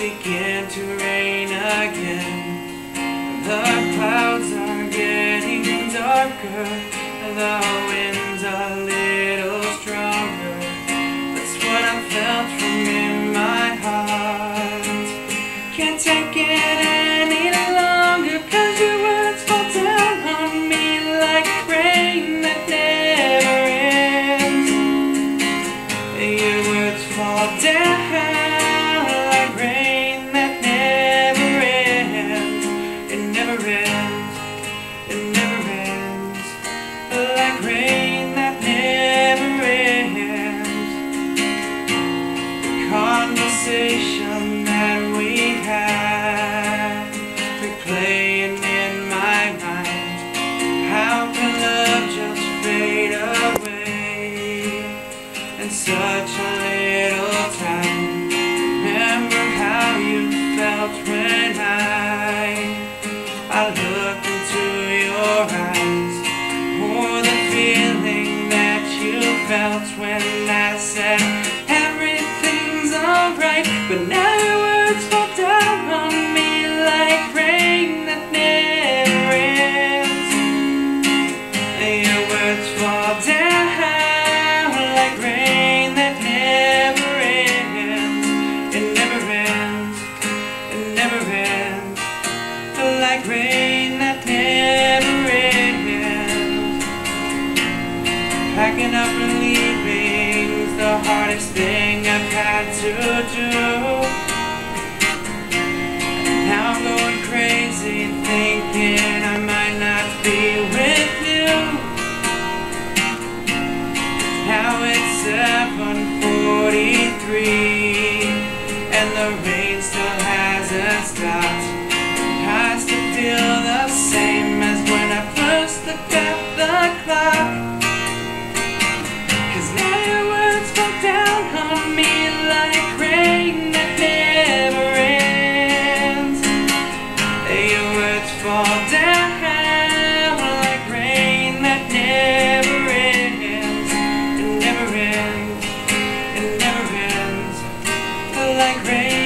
begin to rain again. The clouds are getting darker, the wind's a little stronger. That's what I felt from in my heart. Can't take it any longer, 'cause your words fall down on me like rain that never ends. Your words fall down like rain that never ends. It never ends, it never ends. Like rain that never ends. The conversation that we had, replaying in my mind. How can love just fade away in such a little time? Remember how you felt when I looked into your eyes, or the feeling that you felt when I said everything's alright. But now your words fall down on me like rain that never ends. Your words fall down like rain that never ends. It never ends, it never ends. Like rain that never ends. Packing up and leaving's the hardest thing I've had to do. Now I'm going crazy thinking I might not be with you. Now it's 7:43 and the rain still hasn't stopped. I still feel the same as when I first looked at the clock. 'Cause now your words fall down on me like rain that never ends. Your words fall down like rain that never ends. It never ends, it never ends. Like rain